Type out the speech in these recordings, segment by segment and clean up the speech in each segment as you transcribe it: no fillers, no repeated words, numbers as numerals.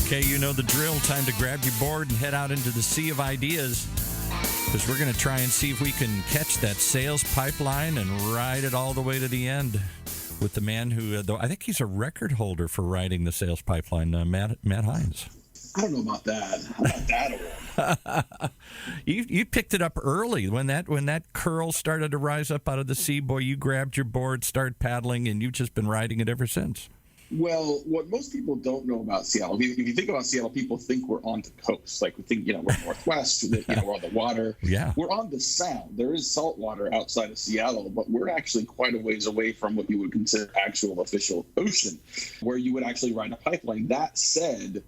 Okay, you know the drill. Time to grab your board and head out into the sea of ideas, because we're going to try and see if we can catch that sales pipeline and ride it all the way to the end with the man who, though I think he's a record holder for riding the sales pipeline, Matt Hines. I don't know about that. How about that one? You picked it up early when that curl started to rise up out of the sea. Boy, you grabbed your board, started paddling, and you've just been riding it ever since. Well, what most people don't know about Seattle, if you think about Seattle, people think we're on the coast. Like we think, we're northwest, we're on the water. Yeah. We're on the sound. There is salt water outside of Seattle, but we're actually quite a ways away from what you would consider actual official ocean, where you would actually ride a pipeline. That said,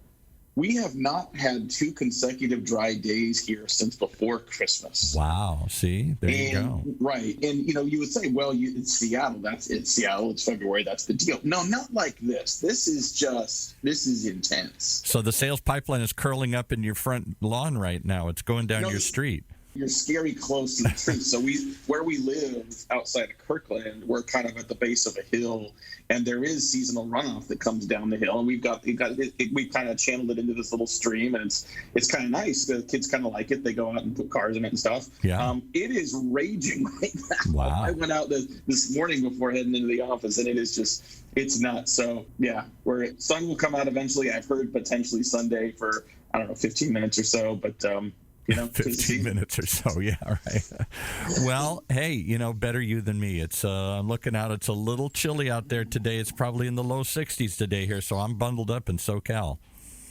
we have not had 2 consecutive dry days here since before Christmas. Wow. See, there you go. Right. And, you would say, well, it's Seattle. It's Seattle. It's February. That's the deal. No, not like this. This is intense. So the sales pipeline is curling up in your front lawn right now. It's going down your street. You're scary close to the tree. So where we live outside of Kirkland, we're kind of at the base of a hill, and there is seasonal runoff that comes down the hill, and we've kind of channeled it into this little stream, and it's kind of nice. The kids kind of like it. They go out and put cars in it and stuff. Yeah. It is raging right now. Wow. I went out this morning before heading into the office, and it's nuts. So yeah, sun will come out eventually. I've heard potentially Sunday for 15 minutes or so, but 15 minutes or so. Yeah. Right. Well, hey, better you than me. It's I'm looking out. It's a little chilly out there today. It's probably in the low 60s today here. So I'm bundled up in SoCal.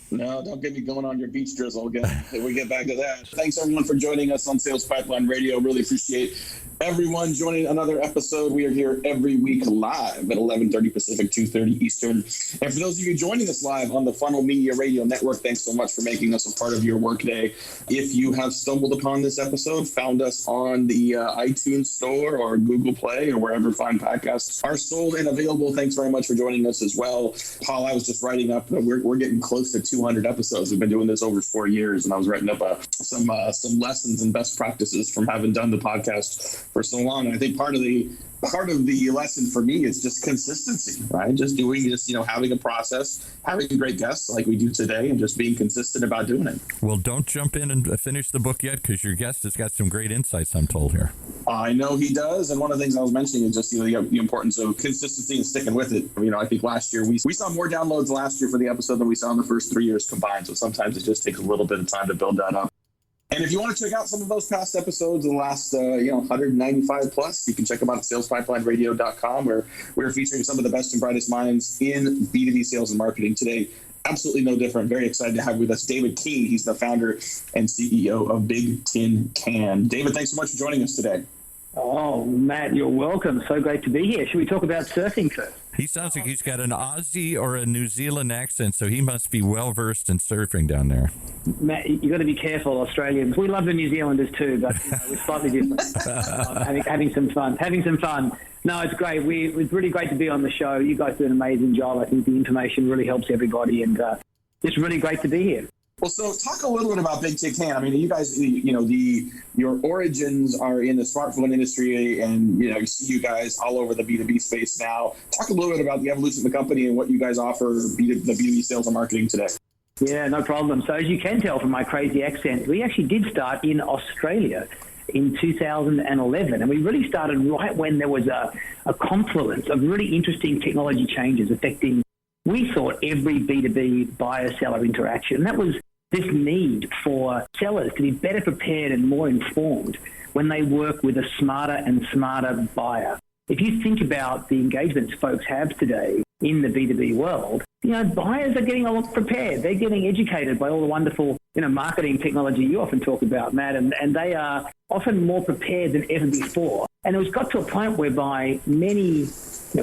No, don't get me going on your beach drizzle again. We get back to that. Thanks, everyone, for joining us on Sales Pipeline Radio. Really appreciate everyone joining another episode. We are here every week live at 11:30 Pacific, 2:30 Eastern. And for those of you joining us live on the Funnel Media Radio Network, thanks so much for making us a part of your workday. If you have stumbled upon this episode, found us on the iTunes Store or Google Play or wherever fine podcasts are sold and available, thanks very much for joining us as well. Paul, I was just writing up, we're getting close to 200 episodes. We've been doing this over 4 years, and I was writing up some lessons and best practices from having done the podcast for so long. And I think part of the lesson for me is just consistency, right? Just having a process, having great guests like we do today, and just being consistent about doing it. Well, don't jump in and finish the book yet, because your guest has got some great insights, I'm told here. I know he does. And one of the things I was mentioning is just the importance of consistency and sticking with it. I think last year we saw more downloads last year for the episode than we saw in the first 3 years combined. So sometimes it just takes a little bit of time to build that up. And if you want to check out some of those past episodes, the last 195 plus, you can check them out at salespipelineradio.com, where we're featuring some of the best and brightest minds in B2B sales and marketing today. Absolutely no different. Very excited to have with us David Keene. He's the founder and CEO of Big Tin Can. David, thanks so much for joining us today. Oh, Matt, you're welcome. So great to be here. Should we talk about surfing first? He sounds like he's got an Aussie or a New Zealand accent, so he must be well-versed in surfing down there. Matt, you got to be careful, Australians. We love the New Zealanders too, but we're slightly different. Having some fun. No, it's great. It's really great to be on the show. You guys do an amazing job. I think the information really helps everybody, and it's really great to be here. Well, so talk a little bit about Big Tin Can. You guys, your origins are in the smartphone industry, and you see you guys all over the B2B space now. Talk a little bit about the evolution of the company and what you guys offer the B2B sales and marketing today. Yeah, no problem. So as you can tell from my crazy accent, we actually did start in Australia in 2011, and we really started right when there was a confluence of really interesting technology changes affecting, we thought, every B2B buyer-seller interaction. That was this need for sellers to be better prepared and more informed when they work with a smarter and smarter buyer. If you think about the engagements folks have today in the B2B world, buyers are getting a lot prepared. They're getting educated by all the wonderful, marketing technology you often talk about, Matt, and they are often more prepared than ever before. And it was got to a point whereby many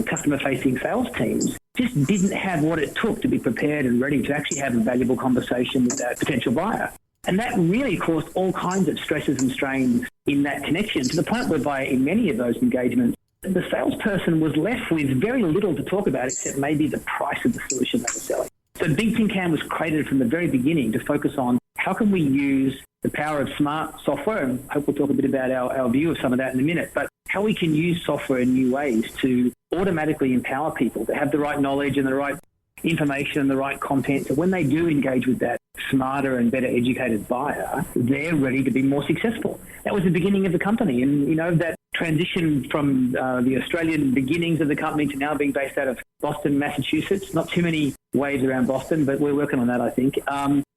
customer-facing sales teams just didn't have what it took to be prepared and ready to actually have a valuable conversation with that potential buyer. And that really caused all kinds of stresses and strains in that connection, to the point whereby in many of those engagements, the salesperson was left with very little to talk about except maybe the price of the solution they were selling. So Big Tin Can was created from the very beginning to focus on how can we use the power of smart software, and I hope we'll talk a bit about our view of some of that in a minute, but how we can use software in new ways to automatically empower people to have the right knowledge and the right information and the right content. So when they do engage with that smarter and better educated buyer, they're ready to be more successful. That was the beginning of the company. And, that transition from the Australian beginnings of the company to now being based out of Boston, Massachusetts. Not too many waves around Boston, but we're working on that, I think.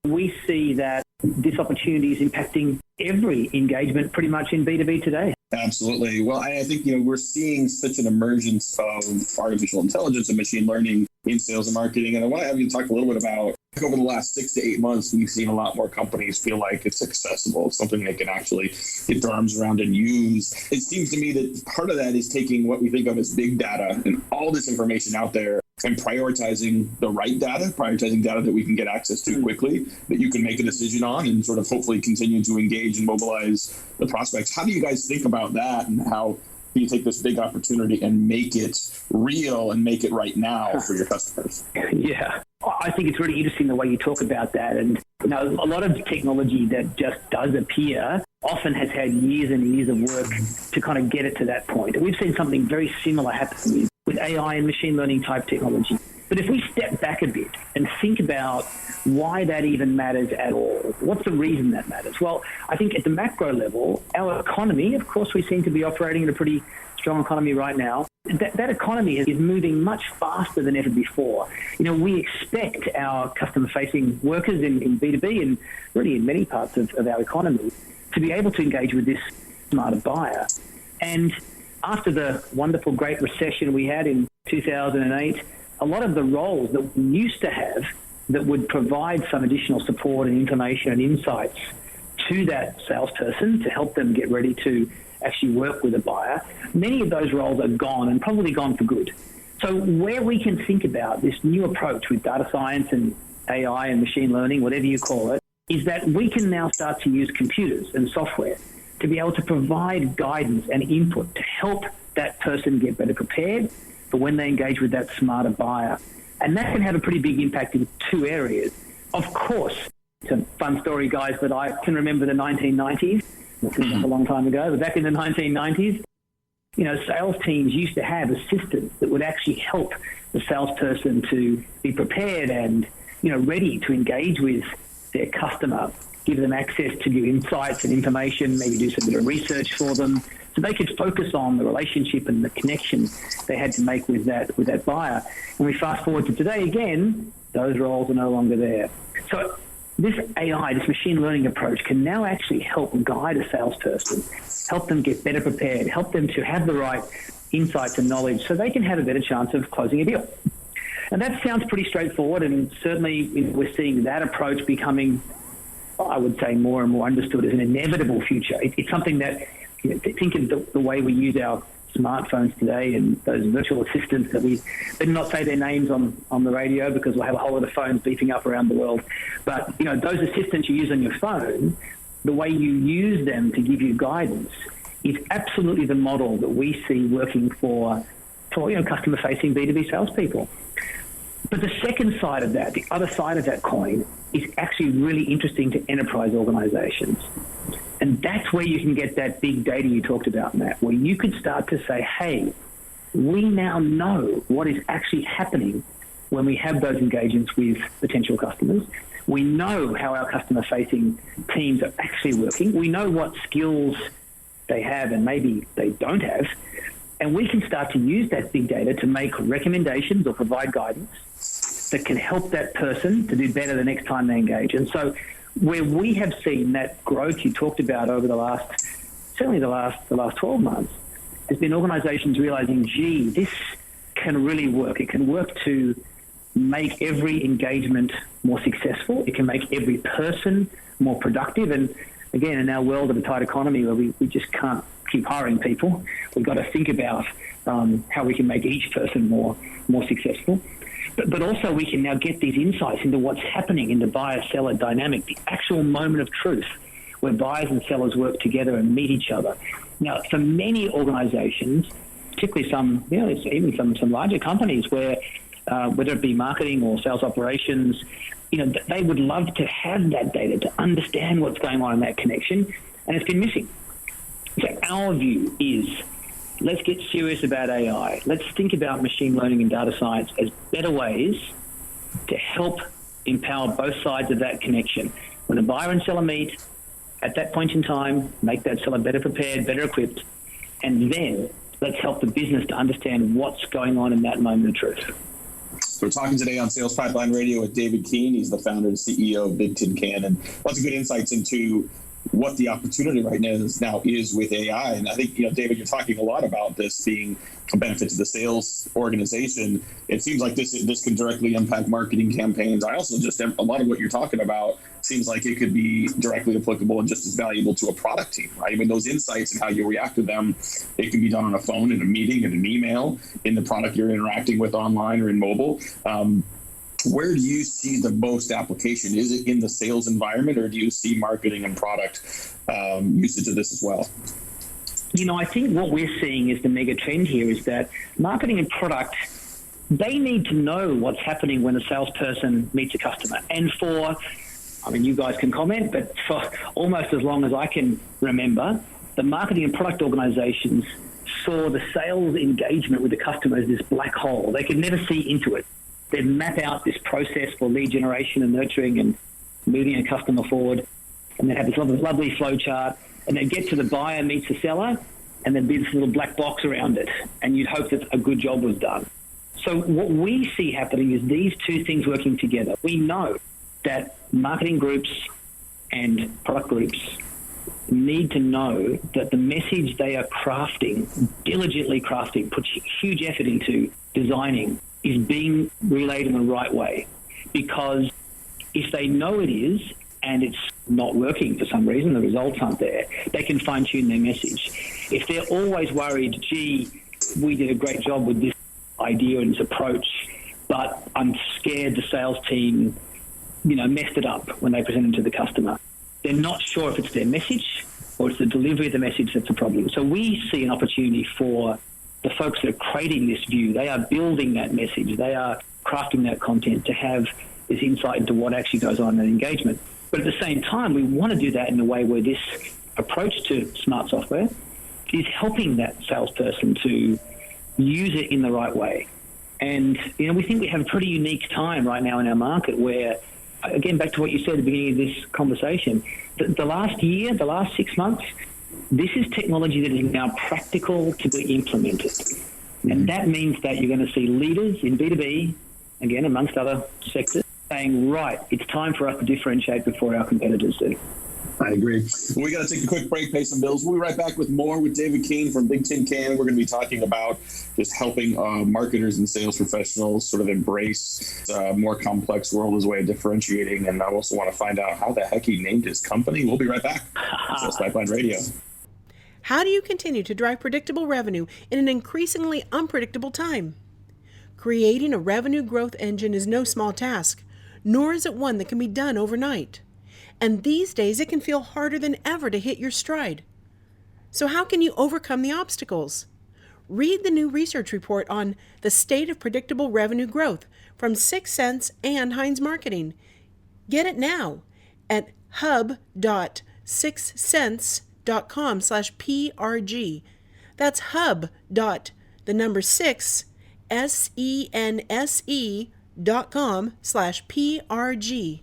We see that this opportunity is impacting every engagement pretty much in B2B today. Absolutely. Well, I think, we're seeing such an emergence of artificial intelligence and machine learning in sales and marketing. And I want to have you talk a little bit about, over the last 6 to 8 months, we've seen a lot more companies feel like it's accessible, something they can actually get their arms around and use. It seems to me that part of that is taking what we think of as big data and all this information out there and prioritizing the right data, prioritizing data that we can get access to quickly, that you can make a decision on and sort of hopefully continue to engage and mobilize the prospects. How do you guys think about that, and how do you take this big opportunity and make it real and make it right now for your customers? Yeah, I think it's really interesting the way you talk about that. And, a lot of technology that just does appear often has had years and years of work to kind of get it to that point. And we've seen something very similar happen with AI and machine learning type technology. But if we step back a bit and think about why that even matters at all, what's the reason that matters? Well, I think at the macro level, our economy, of course, we seem to be operating in a pretty strong economy right now. That economy is moving much faster than ever before. We expect our customer-facing workers in B2B and really in many parts of our economy to be able to engage with this smarter buyer. And after the wonderful Great Recession we had in 2008, a lot of the roles that we used to have that would provide some additional support and information and insights to that salesperson to help them get ready to actually work with a buyer, many of those roles are gone, and probably gone for good. So where we can think about this new approach with data science and AI and machine learning, whatever you call it, is that we can now start to use computers and software to be able to provide guidance and input to help that person get better prepared for when they engage with that smarter buyer. And that can have a pretty big impact in two areas. Of course, it's a fun story, guys, but I can remember the 1990s. It seems like a long time ago, but back in the 1990s, sales teams used to have assistants that would actually help the salesperson to be prepared and, ready to engage with their customer, give them access to new insights and information, maybe do some bit of research for them, so they could focus on the relationship and the connection they had to make with that buyer. And we fast forward to today again, those roles are no longer there. So this AI, this machine learning approach can now actually help guide a salesperson, help them get better prepared, help them to have the right insights and knowledge so they can have a better chance of closing a deal. And that sounds pretty straightforward, and certainly we're seeing that approach becoming, I would say, more and more understood as an inevitable future. It's something that, think of the way we use our smartphones today and those virtual assistants that we did not say their names on the radio because we'll have a whole lot of phones beeping up around the world. But, those assistants you use on your phone, the way you use them to give you guidance is absolutely the model that we see working for customer-facing B2B salespeople. But the second side of that, the other side of that coin, is actually really interesting to enterprise organizations. And that's where you can get that big data you talked about, Matt, where you could start to say, hey, we now know what is actually happening when we have those engagements with potential customers. We know how our customer-facing teams are actually working. We know what skills they have and maybe they don't have. And we can start to use that big data to make recommendations or provide guidance that can help that person to do better the next time they engage. And so where we have seen that growth you talked about over the last 12 months, has been organizations realizing, gee, this can really work. It can work to make every engagement more successful. It can make every person more productive. And again, in our world of a tight economy where we just can't keep hiring people, we've got to think about how we can make each person more successful. But also we can now get these insights into what's happening in the buyer-seller dynamic, the actual moment of truth where buyers and sellers work together and meet each other. Now, for many organizations, particularly some, even some larger companies where whether it be marketing or sales operations, they would love to have that data to understand what's going on in that connection, and it's been missing. So our view is, let's get serious about AI. Let's think about machine learning and data science as better ways to help empower both sides of that connection. When a buyer and seller meet, at that point in time, make that seller better prepared, better equipped, and then let's help the business to understand what's going on in that moment of truth. So we're talking today on Sales Pipeline Radio with David Keane. He's the founder and CEO of Big Tin Can, and lots of good insights into what the opportunity right now is with AI. And I think, David, you're talking a lot about this being a benefit to the sales organization. It seems like this can directly impact marketing campaigns. I also a lot of what you're talking about seems like it could be directly applicable and just as valuable to a product team, right? I mean, those insights and how you react to them, it can be done on a phone, in a meeting, in an email, in the product you're interacting with online or in mobile. Where do you see the most application? Is it in the sales environment, or do you see marketing and product usage of this as well? I think what we're seeing is the mega trend here is that marketing and product, they need to know what's happening when a salesperson meets a customer. And you guys can comment, but for almost as long as I can remember, the marketing and product organizations saw the sales engagement with the customer as this black hole. They could never see into it. They'd map out this process for lead generation and nurturing and moving a customer forward. And they'd have this lovely flow chart. And they'd get to the buyer meets the seller, and there'd be this little black box around it. And you'd hope that a good job was done. So what we see happening is these two things working together. We know that marketing groups and product groups need to know that the message they are diligently crafting, put huge effort into designing, is being relayed in the right way. Because if they know it is, and it's not working for some reason, the results aren't there, they can fine-tune their message. If they're always worried, gee, we did a great job with this idea and this approach, but I'm scared the sales team, messed it up when they present it to the customer, they're not sure if it's their message or it's the delivery of the message that's the problem. So we see an opportunity for the folks that are creating this view. They are building that message. They are crafting that content to have this insight into what actually goes on in engagement. But at the same time, we want to do that in a way where this approach to smart software is helping that salesperson to use it in the right way. And, we think we have a pretty unique time right now in our market where, again, back to what you said at the beginning of this conversation, the last year, the last 6 months, this is technology that is now practical to be implemented. And that means that you're going to see leaders in B2B, again, amongst other sectors, saying, right, it's time for us to differentiate before our competitors do. I agree. Well, we got to take a quick break, pay some bills. We'll be right back with more with David Keane from Big Tin Can. We're going to be talking about just helping marketers and sales professionals sort of embrace a more complex world as a way of differentiating. And I also want to find out how the heck he named his company. We'll be right back. Sales Pipeline Radio. How do you continue to drive predictable revenue in an increasingly unpredictable time? Creating a revenue growth engine is no small task, nor is it one that can be done overnight. And these days, it can feel harder than ever to hit your stride. So how can you overcome the obstacles? Read the new research report on the state of predictable revenue growth from 6 Sense and Heinz Marketing. Get it now at hub.6sense.com/PRG. That's hub.6 sense.com/PRG.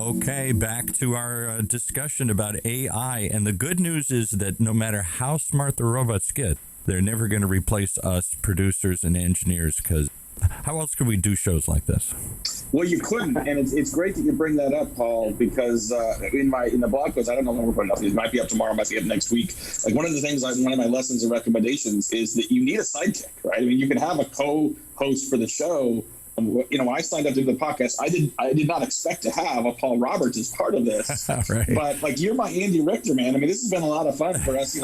Okay, back to our discussion about AI. And the good news is that no matter how smart the robots get, they're never going to replace us producers and engineers, because how else could we do shows like this? Well, you couldn't, and it's great that you bring that up, Paul, because in the blog post, I don't know when we're putting it up. It might be up tomorrow, might be up next week. Like one of the things, one of my lessons and recommendations is that you need a sidekick, right? I mean, you can have a co-host for the show. I signed up to the podcast. I did not expect to have a Paul Roberts as part of this, right. But you're my Andy Richter, man. I mean, this has been a lot of fun for us.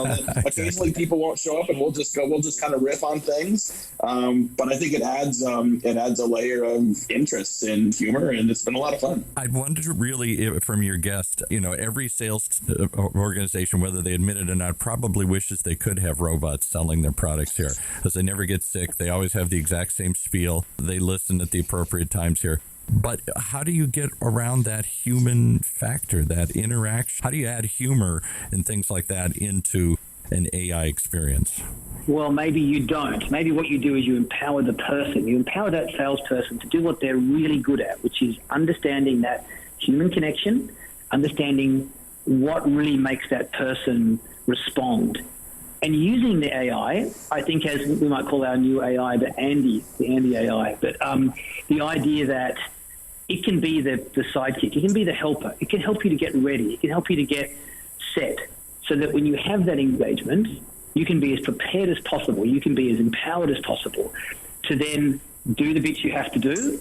Occasionally people won't show up, and we'll just kind of riff on things. But I think it adds a layer of interest and humor, and it's been a lot of fun. I wonder really from your guest, every sales organization, whether they admit it or not, probably wishes they could have robots selling their products here, because they never get sick. They always have the exact same spiel. They listen at the appropriate times here. But how do you get around that human factor, that interaction? How do you add humor and things like that into an AI experience? Well, maybe you don't. Maybe what you do is you empower the person. You empower that salesperson to do what they're really good at, which is understanding that human connection, understanding what really makes that person respond. And using the AI, I think, as we might call our new AI, the Andy AI, but the idea that it can be the sidekick, it can be the helper, it can help you to get ready, it can help you to get set, so that when you have that engagement, you can be as prepared as possible, you can be as empowered as possible to then do the bits you have to do,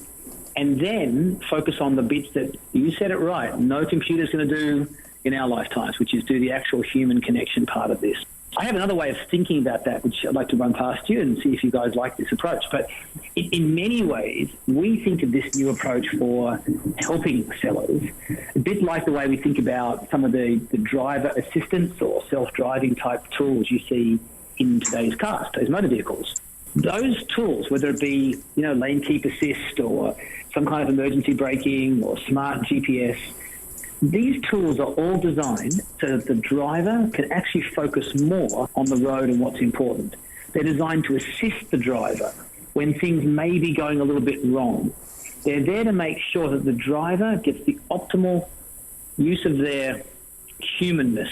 and then focus on the bits that, you said it right, no computer's going to do in our lifetimes, which is do the actual human connection part of this. I have another way of thinking about that, which I'd like to run past you and see if you guys like this approach. But in many ways, we think of this new approach for helping sellers a bit like the way we think about some of the driver assistance or self-driving type tools you see in today's cars, today's motor vehicles. Those tools, whether it be, lane keep assist or some kind of emergency braking or smart GPS, these tools are all designed so that the driver can actually focus more on the road and what's important. They're designed to assist the driver when things may be going a little bit wrong. They're there to make sure that the driver gets the optimal use of their humanness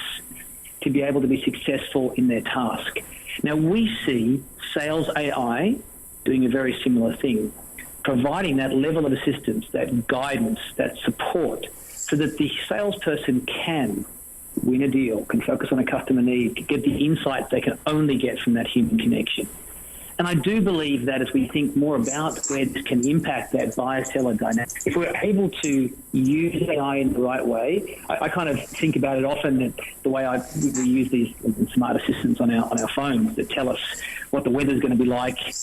to be able to be successful in their task. Now, we see sales AI doing a very similar thing, providing that level of assistance, that guidance, that support, so that the salesperson can win a deal, can focus on a customer need, to get the insights they can only get from that human connection. And I do believe that as we think more about where this can impact that buyer-seller dynamic, if we're able to use AI in the right way, I kind of think about it often that the way we use these smart assistants on our phones that tell us what the weather's going to be like in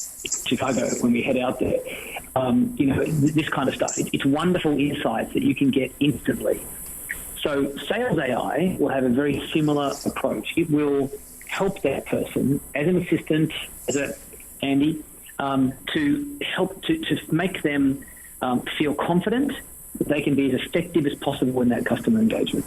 Chicago when we head out there. This kind of stuff. It's wonderful insights that you can get instantly. So sales AI will have a very similar approach. It will help that person as an assistant, as a Andy, to help to make them feel confident that they can be as effective as possible in that customer engagement.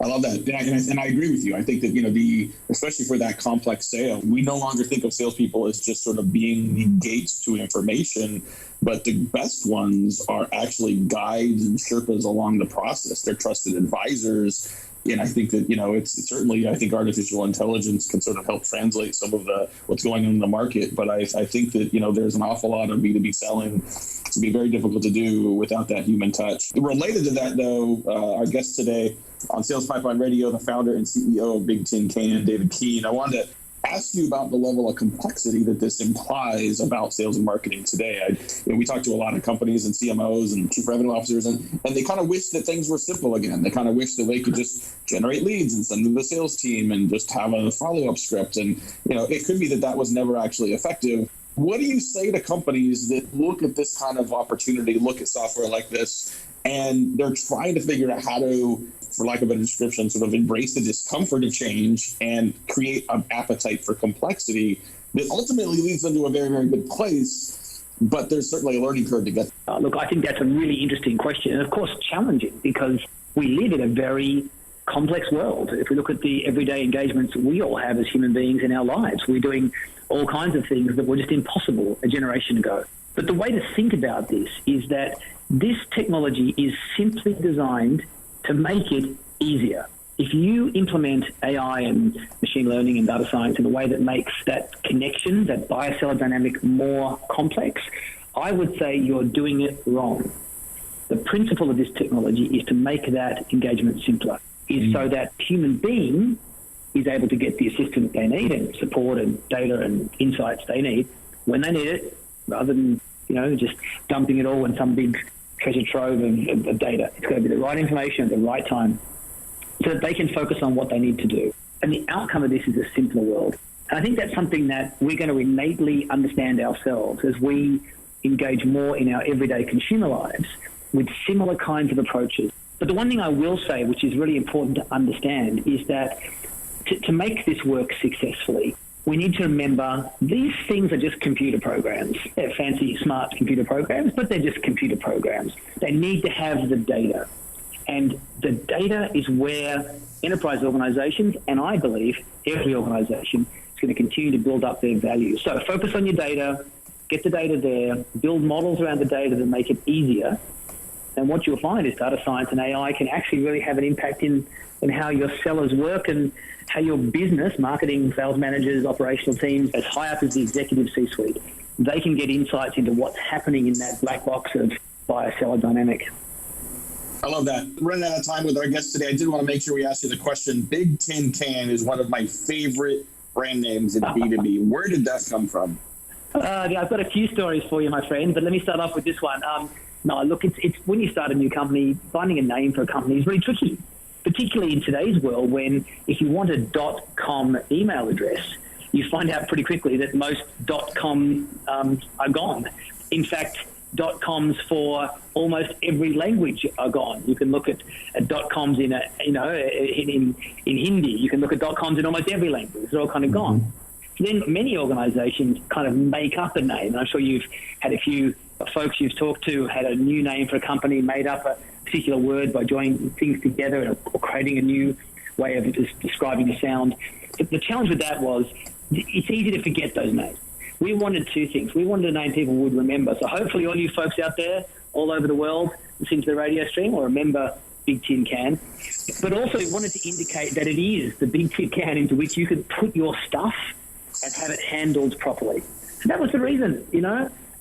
I love that. And I agree with you. I think that, especially for that complex sale, we no longer think of salespeople as just sort of being the gates to information, but the best ones are actually guides and Sherpas along the process. They're trusted advisors. And I think that, it's certainly, I think artificial intelligence can sort of help translate some of what's going on in the market. But I think that, there's an awful lot of B2B selling to be very difficult to do without that human touch. Related to that, though, our guest today on Sales Pipeline Radio, the founder and CEO of Big Tin Can, David Keane. I wanted to ask you about the level of complexity that this implies about sales and marketing today. We talk to a lot of companies and CMOs and chief revenue officers, and they kind of wish that things were simple again. They kind of wish that they could just generate leads and send them to the sales team and just have a follow-up script. And, it could be that was never actually effective. What do you say to companies that look at this kind of opportunity, look at software like this, and they're trying to figure out how to, for lack of a better description, sort of embrace the discomfort of change and create an appetite for complexity that ultimately leads them to a very, very good place, but there's certainly a learning curve to get. Look, I think that's a really interesting question, and of course challenging, because we live in a very complex world. If we look at the everyday engagements we all have as human beings in our lives, we're doing all kinds of things that were just impossible a generation ago. But the way to think about this is that this technology is simply designed to make it easier. If you implement AI and machine learning and data science in a way that makes that connection, that buyer-seller dynamic more complex, I would say you're doing it wrong. The principle of this technology is to make that engagement simpler, is so that human being is able to get the assistance they need and support and data and insights they need when they need it, rather than just dumping it all in some big treasure trove of data. It's got to be the right information at the right time so that they can focus on what they need to do. And the outcome of this is a simpler world. And I think that's something that we're going to innately understand ourselves as we engage more in our everyday consumer lives with similar kinds of approaches. But the one thing I will say, which is really important to understand, is that to make this work successfully, we need to remember these things are just computer programs. They're fancy, smart computer programs, but they're just computer programs. They need to have the data. And the data is where enterprise organizations, and I believe every organization, is going to continue to build up their value. So focus on your data, get the data there, build models around the data that make it easier. And what you'll find is data science and AI can actually really have an impact in how your sellers work and how your business, marketing, sales managers, operational teams, as high up as the executive C-suite, they can get insights into what's happening in that black box of buyer-seller dynamic. I love that. Running out of time with our guest today, I did want to make sure we ask you the question. Big Tin Can is one of my favorite brand names in B2B. Where did that come from? I've got a few stories for you, my friend, but let me start off with this one. No, look, it's when you start a new company, finding a name for a company is really tricky, particularly in today's world when if you want a .com email address, you find out pretty quickly that most .com are gone. In fact, .coms for almost every language are gone. You can look at .coms in Hindi. You can look at .coms in almost every language. They're all kind of gone. Then many organizations kind of make up a name. And I'm sure you've had a few folks you've talked to had a new name for a company, made up a particular word by joining things together or creating a new way of describing a sound. But the challenge with that was it's easy to forget those names. We wanted two things. We wanted a name people would remember. So hopefully all you folks out there all over the world listen to the radio stream will remember Big Tin Can. But also we wanted to indicate that it is the Big Tin Can into which you can put your stuff and have it handled properly. So that was the reason,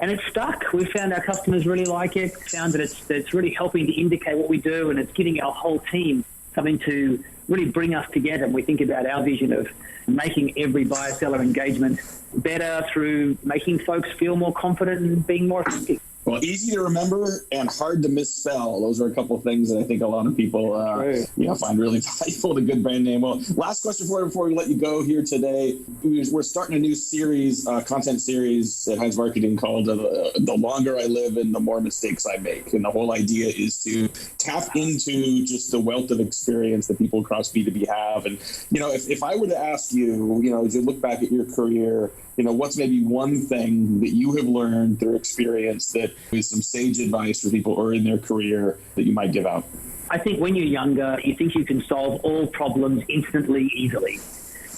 and it's stuck. We found our customers really like it, found that it's really helping to indicate what we do, and it's giving our whole team something to really bring us together. And we think about our vision of making every buyer-seller engagement better through making folks feel more confident and being more effective. Well, easy to remember and hard to misspell. Those are a couple of things that I think a lot of people find really valuable. The good brand name. Well, last question for you before we let you go here today. We're starting a new series, content series at Heinz Marketing called The Longer I Live and the More Mistakes I Make. And the whole idea is to tap into just the wealth of experience that people across B2B have. And, if I were to ask you, as you look back at your career, what's maybe one thing that you have learned through experience that is some sage advice for people or in their career that you might give out? I think when you're younger, you think you can solve all problems instantly, easily.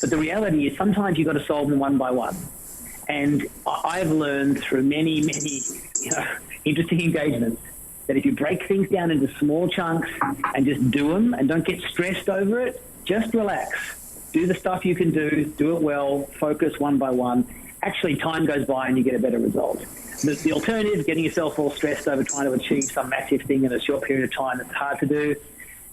But the reality is sometimes you've got to solve them one by one. And I've learned through many, many interesting engagements that if you break things down into small chunks and just do them and don't get stressed over it, just relax. Do the stuff you can do it well, focus one by one. Actually, time goes by and you get a better result. The alternative, getting yourself all stressed over trying to achieve some massive thing in a short period of time that's hard to do,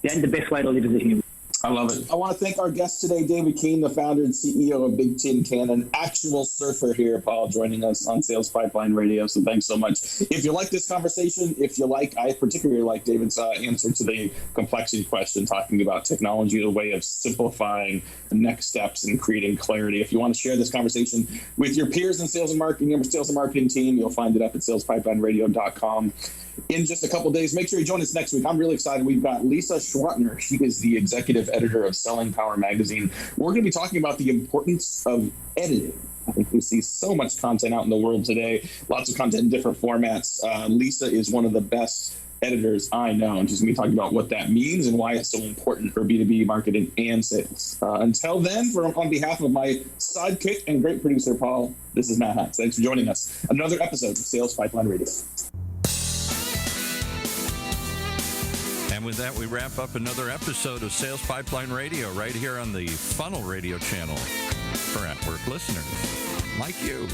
then the best way to live as a human. I love it. I want to thank our guest today, David Keane, the founder and CEO of Big Tin Can, an actual surfer here, Paul, joining us on Sales Pipeline Radio. So thanks so much. If you like this conversation, I particularly like David's answer to the complexity question, talking about technology as a way of simplifying the next steps and creating clarity. If you want to share this conversation with your peers in sales and marketing, your sales and marketing team, you'll find it up at salespipelineradio.com. In just a couple of days, make sure you join us next week. I'm really excited. We've got Lisa Schwartner. She is the executive editor of Selling Power Magazine. We're going to be talking about the importance of editing. I think we see so much content out in the world today, lots of content in different formats. Lisa is one of the best editors I know, and she's going to be talking about what that means and why it's so important for B2B marketing and sales. Until then, on behalf of my sidekick and great producer, Paul, this is Matt Hatz. Thanks for joining us. Another episode of Sales Pipeline Radio. And with that, we wrap up another episode of Sales Pipeline Radio right here on the Funnel Radio channel for at-work listeners like you.